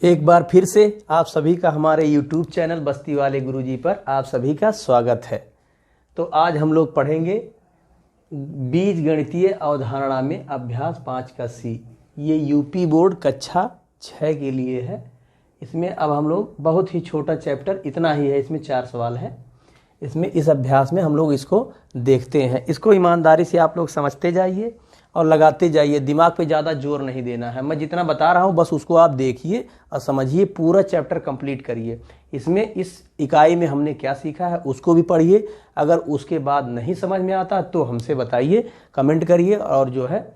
एक बार फिर से आप सभी का हमारे YouTube चैनल बस्ती वाले गुरुजी पर आप सभी का स्वागत है। तो आज हम लोग पढ़ेंगे बीज गणितीय अवधारणा में अभ्यास 5 का सी। ये यूपी बोर्ड कक्षा 6 के लिए है। इसमें अब हम लोग बहुत ही छोटा चैप्टर इतना ही है, इसमें 4 सवाल है। इसमें इस अभ्यास में हम लोग इसको देखते हैं। इसको ईमानदारी से आप लोग समझते जाइए और लगाते जाइए। दिमाग पे ज़्यादा जोर नहीं देना है। मैं जितना बता रहा हूँ बस उसको आप देखिए और समझिए, पूरा चैप्टर कंप्लीट करिए। इसमें इस इकाई में हमने क्या सीखा है उसको भी पढ़िए। अगर उसके बाद नहीं समझ में आता तो हमसे बताइए, कमेंट करिए। और जो है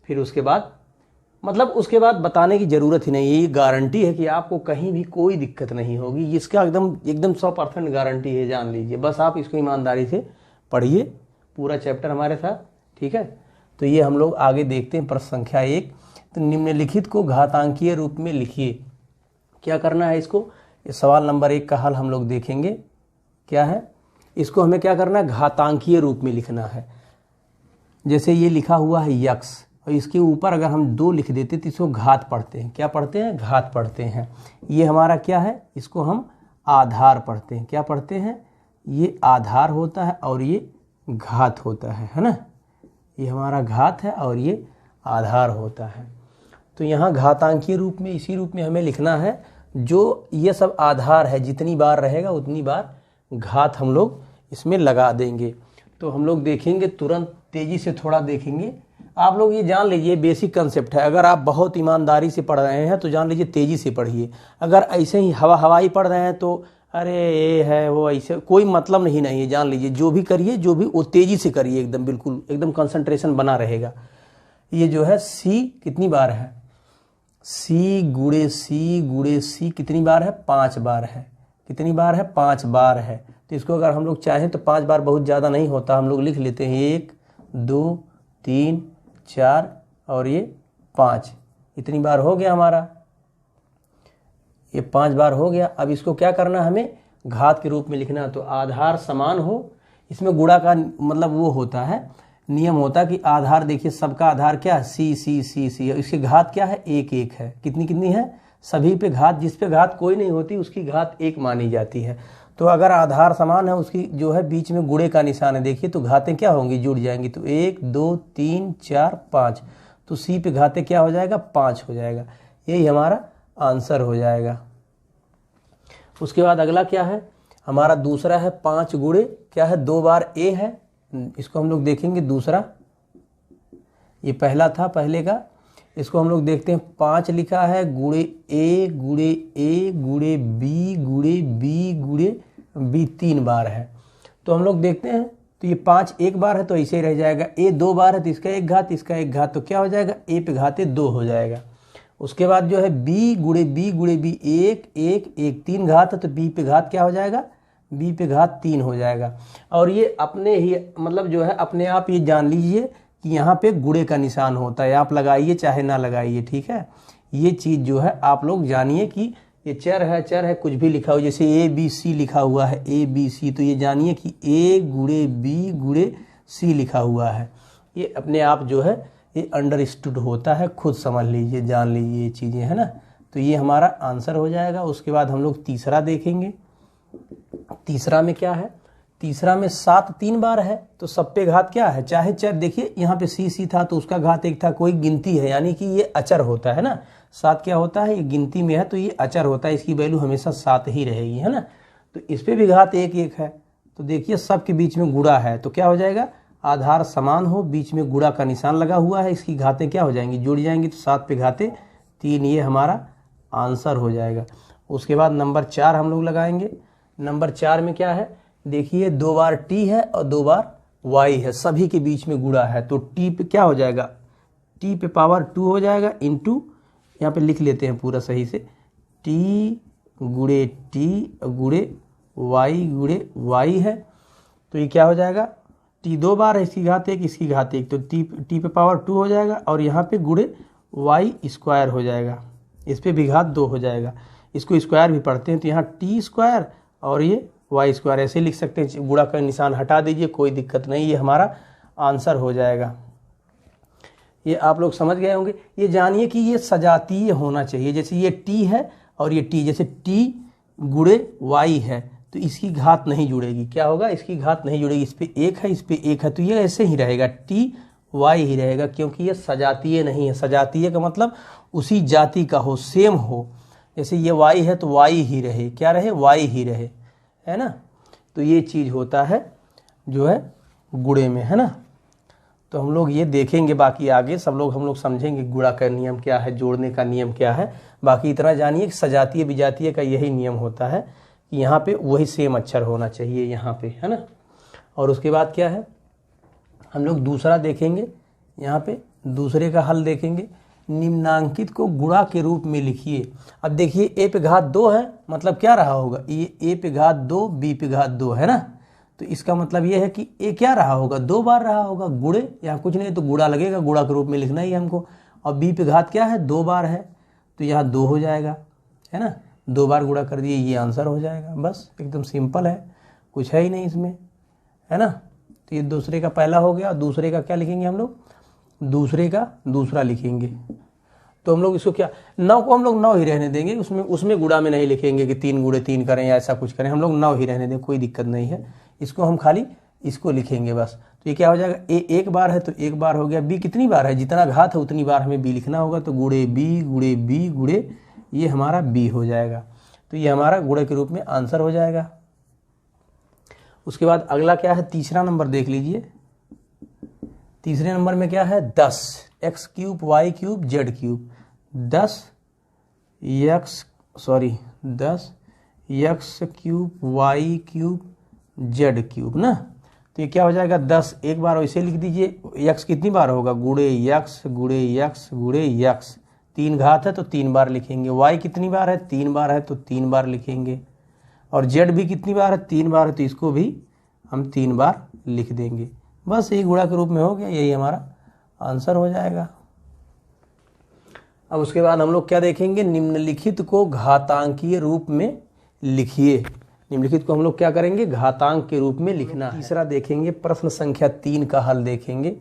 फिर उसके बाद उसके बाद बताने की ज़रूरत ही नहीं है। ये गारंटी है कि आपको कहीं भी कोई दिक्कत नहीं होगी। इसका एकदम 100% गारंटी है, जान लीजिए। बस आप इसको ईमानदारी से पढ़िए, पूरा चैप्टर हमारे साथ, ठीक है। तो ये हम लोग आगे देखते हैं। प्रश्न संख्या 1, तो निम्नलिखित को घातांकीय रूप में लिखिए। क्या करना है इसको? इस सवाल नंबर 1 का हल हम लोग देखेंगे। क्या है इसको हमें क्या करना है? घातांकीय रूप में लिखना है। जैसे ये लिखा हुआ है यक्स, और इसके ऊपर अगर हम 2 लिख देते तो इसको घात पढ़ते हैं। क्या पढ़ते हैं? घात पढ़ते हैं। ये हमारा क्या है? इसको हम आधार पढ़ते हैं। क्या पढ़ते हैं? ये आधार होता है और ये घात होता है ना। ये हमारा घात है और ये आधार होता है। तो यहाँ घातांकीय रूप में इसी रूप में हमें लिखना है। जो ये सब आधार है, जितनी बार रहेगा उतनी बार घात हम लोग इसमें लगा देंगे। तो हम लोग देखेंगे, तुरंत तेज़ी से थोड़ा देखेंगे। आप लोग ये जान लीजिए, बेसिक कंसेप्ट है। अगर आप बहुत ईमानदारी से पढ़ रहे हैं तो जान लीजिए तेज़ी से पढ़िए। अगर ऐसे ही हवाई पढ़ रहे हैं तो अरे ये है वो, ऐसे कोई मतलब नहीं है। जान लीजिए, जो भी करिए जो भी वो तेज़ी से करिए, एकदम बिल्कुल एकदम कंसंट्रेशन बना रहेगा। ये जो है सी कितनी बार है? सी गुणे सी कितनी बार है? 5 बार है। कितनी बार है? 5 बार है। तो इसको अगर हम लोग चाहें तो 5 बार बहुत ज़्यादा नहीं होता, हम लोग लिख लेते हैं 1 2 3 4 और ये 5। इतनी बार हो गया हमारा, ये 5 बार हो गया। अब इसको क्या करना है? हमें घात के रूप में लिखना। तो आधार समान हो, इसमें गुणा का वो होता है, नियम होता है कि आधार, देखिए सबका आधार क्या है? सी सी सी सी। इसकी घात क्या है? 1 1 है। कितनी कितनी है? सभी पे घात, जिस पे घात कोई नहीं होती उसकी घात 1 मानी जाती है। तो अगर आधार समान है, उसकी जो है बीच में गुणे का निशान है, देखिए तो घातें क्या होंगी? जुड़ जाएंगी। तो 1 2 3 4 5। तो सी पे घातें क्या हो जाएगा? 5 हो जाएगा। यही हमारा आंसर हो जाएगा। उसके बाद अगला क्या है हमारा? दूसरा है 5 गुणे क्या है? 2 बार ए है। इसको हम लोग देखेंगे दूसरा। ये पहला था पहले का, इसको हम लोग देखते हैं। 5 लिखा है गुणे ए गुणे बी गुणे बी गुणे बी 3 बार है। तो हम लोग देखते हैं, तो ये 5 1 बार है तो ऐसे ही रह जाएगा। ए 2 बार है तो इसका 1 घात, इसका 1 घात, तो क्या हो जाएगा? ए पे घाते 2 हो जाएगा। उसके बाद जो है बी गुणे बी 1 1 1 3 घात है, तो बी पे घात क्या हो जाएगा? बी पे घात 3 हो जाएगा। और ये अपने ही जो है अपने आप ये जान लीजिए कि यहाँ पे गुणे का निशान होता है। आप लगाइए चाहे ना लगाइए, ठीक है। ये चीज़ जो है आप लोग जानिए कि ये चर है, कुछ भी लिखा हो, जैसे ए बी सी लिखा हुआ है, ए बी सी, तो ये जानिए कि ए गुणे बी गुणे सी लिखा हुआ है। ये अपने आप जो है ये अंडरस्टूड होता है, खुद समझ लीजिए, जान लीजिए ये चीज़ें, है ना। तो ये हमारा आंसर हो जाएगा। उसके बाद हम लोग तीसरा देखेंगे। तीसरा में क्या है? तीसरा में 7 3 बार है, तो सब पे घात क्या है? चाहे चाहे देखिए यहाँ पे सी था तो उसका घात 1 था, कोई गिनती है, यानी कि ये अचर होता है ना। 7 क्या होता है? ये गिनती में है तो ये अचर होता है, इसकी वैल्यू हमेशा 7 ही रहेगी, है ना। तो इस पे भी घात 1 1 है। तो देखिए सब के बीच में गुणा है, तो क्या हो जाएगा? आधार समान हो, बीच में गुणा का निशान लगा हुआ है, इसकी घातें क्या हो जाएंगी? जुड़ जाएंगी। तो 7 पे घाते 3, ये हमारा आंसर हो जाएगा। उसके बाद नंबर 4 हम लोग लगाएंगे। नंबर 4 में क्या है? देखिए 2 बार टी है और 2 बार वाई है, सभी के बीच में गुणा है। तो टी पे क्या हो जाएगा? टी पे पावर 2 हो जाएगा, इंटू यहाँ पे लिख लेते हैं पूरा सही से, टी गुणे वाई है। तो ये क्या हो जाएगा? टी 2 बार है, इसकी घात 1 इसकी घात 1, तो टी पे पावर 2 हो जाएगा और यहाँ पे गुणे वाई स्क्वायर हो जाएगा। इस पे भी घात 2 हो जाएगा। इसको स्क्वायर भी पढ़ते हैं, तो यहाँ टी स्क्वायर और ये वाई स्क्वायर ऐसे लिख सकते हैं। गुणा का निशान हटा दीजिए, कोई दिक्कत नहीं, ये हमारा आंसर हो जाएगा। ये आप लोग समझ गए होंगे। ये जानिए कि ये सजातीय होना चाहिए। जैसे ये टी है और ये टी, जैसे टी गुणे y है तो इसकी घात नहीं जुड़ेगी, क्या होगा, इसकी घात नहीं जुड़ेगी, इस पे 1 है, इस पे 1 है, तो ये ऐसे ही रहेगा, टी वाई ही रहेगा, क्योंकि ये सजातीय नहीं है। सजातीय का मतलब उसी जाति का हो, सेम हो। जैसे ये वाई है तो वाई ही रहे, क्या रहे, वाई ही रहे, है ना। तो ये चीज़ होता है जो है गुणे में, है ना। तो हम लोग ये देखेंगे, बाकी आगे सब लोग हम लोग समझेंगे गुणा का नियम क्या है, जोड़ने का नियम क्या है। बाकी इतना जानिए कि सजातीय विजातीय का यही नियम होता है कि यहाँ पे वही सेम अक्षर होना चाहिए यहाँ पे, है ना। और उसके बाद क्या है, हम लोग दूसरा देखेंगे, यहाँ पे दूसरे का हल देखेंगे। निम्नांकित को गुणा के रूप में लिखिए। अब देखिए ए पे घात 2 है, मतलब क्या रहा होगा, ये ए पे घात 2 बी पे घात 2 है ना। तो इसका मतलब ये है कि ए क्या रहा होगा, 2 बार रहा होगा, गुणे, यहाँ कुछ नहीं तो गुणा लगेगा, गुणा के रूप में लिखना ही है हमको। और बी पे घात क्या है, 2 बार है, तो यहाँ 2 हो जाएगा, है ना। 2 बार गुणा कर दिए, ये आंसर हो जाएगा, बस एकदम सिंपल है, कुछ है ही नहीं इसमें, है ना। तो ये दूसरे का पहला हो गया। दूसरे का क्या लिखेंगे हम लोग, दूसरे का दूसरा लिखेंगे। तो हम लोग इसको क्या, 9 को हम लोग 9 ही रहने देंगे, उसमें गुणा में नहीं लिखेंगे कि 3 गुणे 3 करें या ऐसा कुछ करें, हम लोग 9 ही रहने दें, कोई दिक्कत नहीं है। इसको हम खाली इसको लिखेंगे बस। तो ये क्या हो जाएगा, ए 1 बार है तो 1 बार हो गया, बी कितनी बार है, जितना घात है उतनी बार हमें बी लिखना होगा, तो गुणे बी गुणे ये हमारा बी हो जाएगा। तो ये हमारा गुणे के रूप में आंसर हो जाएगा। उसके बाद अगला क्या है, तीसरा नंबर देख लीजिए। तीसरे नंबर में क्या है, 10 x cube y cube z cube, 10 x cube y cube z cube ना। तो ये क्या हो जाएगा, 10 एक बार वैसे लिख दीजिए, x कितनी बार होगा, गुणे x गुणे x गुणे x, 3 घात है तो 3 बार लिखेंगे। y कितनी बार है, 3 बार है तो 3 बार लिखेंगे। और z भी कितनी बार है, 3 बार है, तो इसको भी हम 3 बार लिख देंगे। बस यही गुणा के रूप में हो गया, यही हमारा आंसर हो जाएगा। अब उसके बाद हम लोग क्या देखेंगे, निम्नलिखित को घातांकीय रूप में लिखिए। निम्नलिखित को हम लोग क्या करेंगे, घातांक के रूप में लिखना है। तीसरा देखेंगे, प्रश्न संख्या 3 का हल देखेंगे।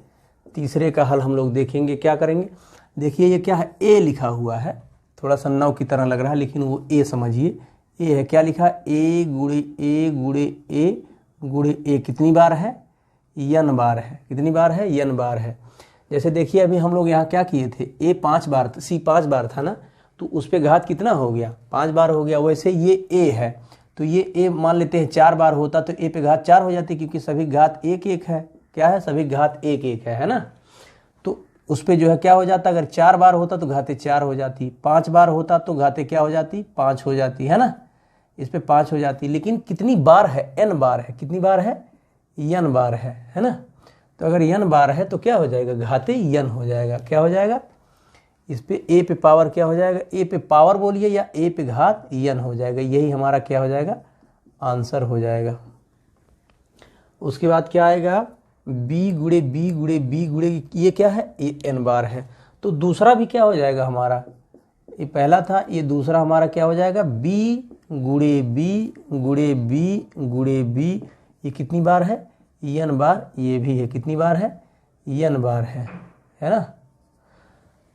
तीसरे का हल हम लोग देखेंगे, क्या करेंगे, देखिए ये क्या है, ए लिखा हुआ है, थोड़ा सा 9 की तरह लग रहा है लेकिन वो ए समझिए, ए है, क्या लिखा है, ए गुणे ए गुणे ए गुणे ए कितनी बार है, n बार है, कितनी बार है, n बार है। जैसे देखिए अभी हम लोग यहाँ क्या किए थे, a 5 बार, c 5 बार था ना, तो उस पे घात कितना हो गया, 5 बार हो गया। वैसे ये a है तो ये a मान लेते हैं 4 बार होता तो a पे घात 4 हो जाती, क्योंकि सभी घात 1 1 है, क्या है, सभी घात 1 1 है ना। तो उस पे जो है क्या हो जाता, अगर 4 बार होता तो घाते 4 हो जाती, 5 बार होता तो घाते क्या हो जाती, 5 हो जाती, है ना। इस पे 5 हो जाती, लेकिन कितनी बार है, n बार है, कितनी बार है, n बार है ना। तो अगर n बार है तो क्या हो जाएगा, घाते n हो जाएगा, क्या हो जाएगा, इस पे a पे पावर क्या हो जाएगा, a पे पावर बोलिए या a पे घात n हो जाएगा, यही हमारा क्या हो जाएगा, आंसर हो जाएगा। उसके बाद क्या आएगा, b गुणे b गुणे b गुणे, ये क्या है, ये n बार है। तो दूसरा भी क्या हो जाएगा हमारा, ये पहला था, ये दूसरा हमारा क्या हो जाएगा, b गुणे b गुणे b गुणे b, ये कितनी बार है, n बार, ये भी है, कितनी बार है, n बार है ना।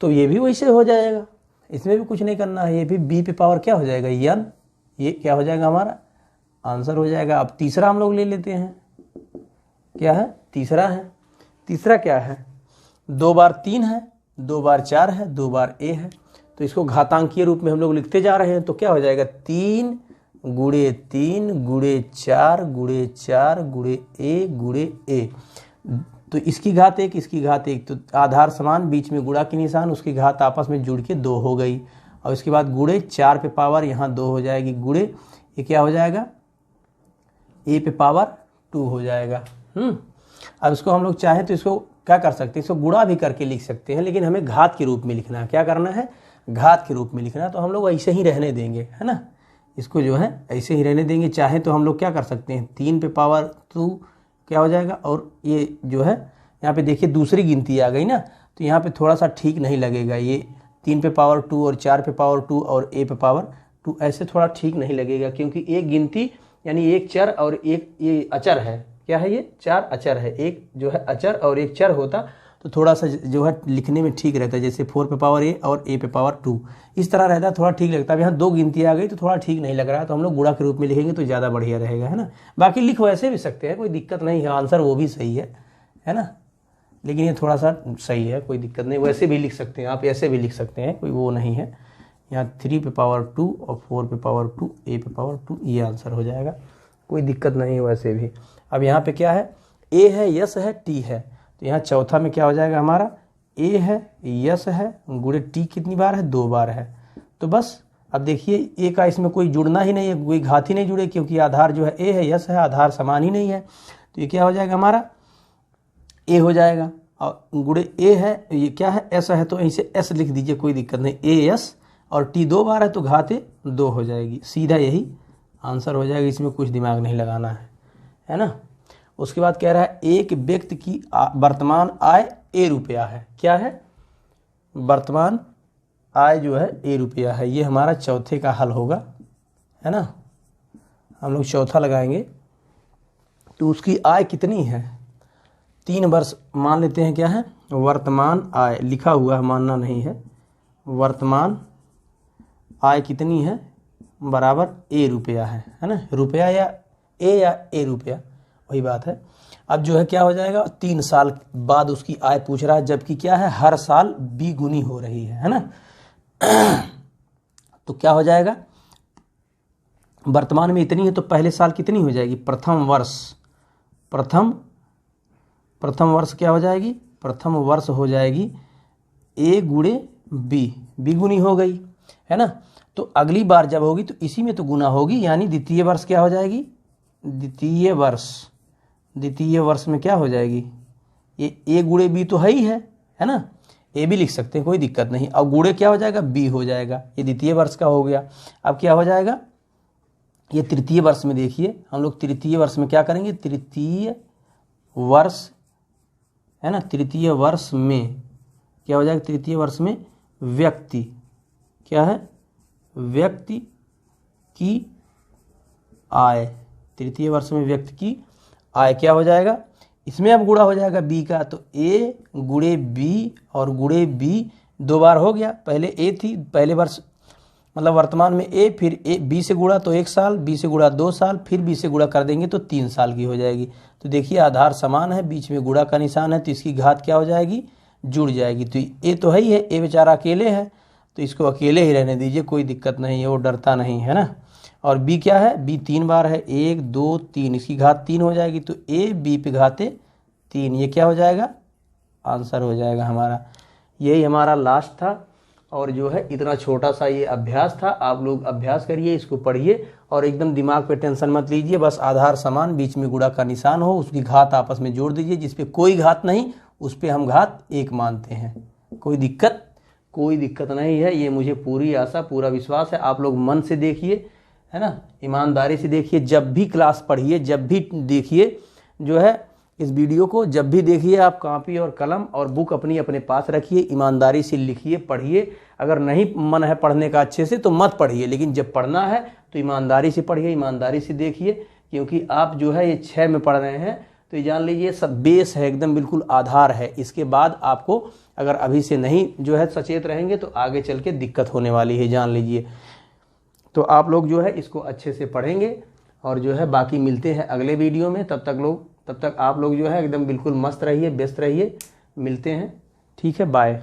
तो ये भी वैसे हो जाएगा, इसमें भी कुछ नहीं करना है, ये भी b पे पावर क्या हो जाएगा, n, ये क्या हो जाएगा, हमारा आंसर हो जाएगा। अब तीसरा हम लोग ले लेते हैं, क्या है, तीसरा है। तीसरा क्या है, 2 बार 3 है, 2 बार 4 है, 2 बार a है। तो इसको घातांकीय रूप में हम लोग लिखते जा रहे हैं, तो क्या हो जाएगा, 3 गुणे 3 गुणे 4 गुणे 4 गुणे a गुणे a। तो इसकी घात 1, इसकी घात 1, तो आधार समान, बीच में गुणा की निशान, उसकी घात आपस में जुड़ के 2 हो गई। और इसके बाद गुणे 4 पे पावर यहाँ 2 हो जाएगी, गुणे ये क्या हो जाएगा, a पे पावर 2 हो जाएगा। अब इसको हम लोग चाहें तो इसको क्या कर सकते हैं, इसको गुणा भी करके लिख सकते हैं, लेकिन हमें घात के रूप में लिखना है। क्या करना है, घात के रूप में लिखना। तो हम लोग ऐसे ही रहने देंगे, है ना, इसको जो है ऐसे ही रहने देंगे। चाहे तो हम लोग क्या कर सकते हैं, 3 पे पावर 2 क्या हो जाएगा, और ये जो है यहाँ पे देखिए दूसरी गिनती आ गई ना, तो यहाँ पे थोड़ा सा ठीक नहीं लगेगा, ये 3 पे पावर 2 और 4 पे पावर 2 और a पे पावर 2, ऐसे थोड़ा ठीक नहीं लगेगा, क्योंकि एक गिनती यानी एक चर और एक ये अचर है, क्या है, ये 4 अचर है, एक जो है अचर और एक चर होता तो थोड़ा सा जो है लिखने में ठीक रहता है, जैसे 4 पे पावर a और a पे पावर 2 इस तरह रहता है, थोड़ा ठीक लगता है। अब यहाँ 2 गिनतियाँ आ गई तो थोड़ा ठीक नहीं लग रहा है, तो हम लोग गुणा के रूप में लिखेंगे तो ज़्यादा बढ़िया रहेगा, है ना। बाकी लिख वैसे भी सकते हैं, कोई दिक्कत नहीं है, आंसर वो भी सही है ना, लेकिन ये थोड़ा सा सही है, कोई दिक्कत नहीं। वैसे भी लिख सकते हैं आप, ऐसे भी लिख सकते हैं, कोई वो नहीं है। यहाँ 3 पे पावर 2 और 4 पे पावर 2 a पे पावर 2 ये आंसर हो जाएगा, कोई दिक्कत नहीं है वैसे भी। अब यहाँ पे क्या है, a है, यस है, t है, तो यहाँ चौथा में क्या हो जाएगा हमारा, a है, यस है, गुणे t कितनी बार है, 2 बार है। तो बस अब देखिए a का इसमें कोई जुड़ना ही नहीं है, कोई घात ही नहीं जुड़े, क्योंकि आधार जो है a है, यस है, आधार समान ही नहीं है, तो ये क्या हो जाएगा हमारा a हो जाएगा। और गुणे a है, ये क्या है, s है, तो इसे s लिख दीजिए, कोई दिक्कत नहीं, a s, और t 2 बार है तो घाते 2 हो जाएगी, सीधा यही आंसर हो जाएगा, इसमें कुछ दिमाग नहीं लगाना है ना। उसके बाद कह रहा है एक व्यक्ति की वर्तमान आय a रुपया है, क्या है, वर्तमान आय जो है a रुपया है, ये हमारा चौथे का हल होगा, है ना। हम लोग चौथा लगाएंगे, तो उसकी आय कितनी है, 3 वर्ष मान लेते हैं, क्या है, वर्तमान आय लिखा हुआ है, मानना नहीं है, वर्तमान आय कितनी है, बराबर a रुपया है ना, रुपया या a रुपया, वही बात है। अब जो है क्या हो जाएगा, 3 साल बाद उसकी आय पूछ रहा है, जबकि क्या है, हर साल B हो रही है ना। तो क्या हो जाएगा, वर्तमान में इतनी है तो पहले साल कितनी हो जाएगी, प्रथम वर्ष क्या हो जाएगी, प्रथम वर्ष हो जाएगी a गुणे b गुनी हो गई, है ना। तो अगली बार जब होगी तो इसी में तो गुना होगी, यानी द्वितीय वर्ष क्या हो जाएगी, द्वितीय वर्ष में क्या हो जाएगी, ये a गुणे b तो है ना, a भी लिख सकते हैं, कोई दिक्कत नहीं। अब गुणे क्या हो जाएगा, b हो जाएगा, ये द्वितीय वर्ष का हो गया। अब क्या हो जाएगा, ये तृतीय वर्ष में देखिए, हम लोग तृतीय वर्ष में क्या करेंगे, तृतीय वर्ष, है ना, तृतीय वर्ष में क्या हो जाएगा, तृतीय वर्ष में व्यक्ति, क्या है, व्यक्ति की आय, तृतीय वर्ष में व्यक्ति की आय क्या हो जाएगा, इसमें अब गुणा हो जाएगा b का, तो a गुणे b और गुणे b 2 बार हो गया, पहले a थी, पहले वर्ष मतलब वर्तमान में a, फिर b से गुणा तो 1 साल, b से गुणा 2 साल, फिर b से गुणा कर देंगे तो 3 साल की हो जाएगी। तो देखिए आधार समान है, बीच में गुणा का निशान है, तो इसकी घात क्या हो जाएगी, जुड़ जाएगी। तो a तो है ही है, a बेचारा अकेले है, तो इसको अकेले ही रहने दीजिए, कोई दिक्कत नहीं है, वो डरता नहीं है ना। और b क्या है, b 3 बार है, 1 2 3, इसकी घात 3 हो जाएगी, तो a b पे घाते 3, ये क्या हो जाएगा, आंसर हो जाएगा हमारा। यही हमारा लास्ट था, और जो है इतना छोटा सा ये अभ्यास था, आप लोग अभ्यास करिए, इसको पढ़िए और एकदम दिमाग पे टेंशन मत लीजिए, बस आधार समान, बीच में गुणा का निशान हो, उसकी घात आपस में जोड़ दीजिए, जिस पे कोई घात नहीं उस पे हम घात 1 मानते हैं, कोई दिक्कत नहीं है। ये मुझे पूरी आशा, पूरा विश्वास है, आप लोग मन से देखिए, है ना, ईमानदारी से देखिए, जब भी क्लास पढ़िए, जब भी देखिए जो है इस वीडियो को, जब भी देखिए आप कॉपी और कलम और बुक अपनी अपने पास रखिए, ईमानदारी से लिखिए, पढ़िए। अगर नहीं मन है पढ़ने का अच्छे से तो मत पढ़िए, लेकिन जब पढ़ना है तो ईमानदारी से पढ़िए, ईमानदारी से देखिए, क्योंकि आप जो है ये 6 में पढ़ रहे हैं, तो ये जान लीजिए सब बेस है, एकदम बिल्कुल आधार है। इसके बाद आपको अगर अभी से नहीं जो है सचेत रहेंगे तो आगे चल के दिक्कत होने वाली है, जान लीजिए। तो आप लोग जो है इसको अच्छे से पढ़ेंगे, और जो है बाकी मिलते हैं अगले वीडियो में। तब तक आप लोग जो है एकदम बिल्कुल मस्त रहिए, व्यस्त रहिए, मिलते हैं, ठीक है, बाय।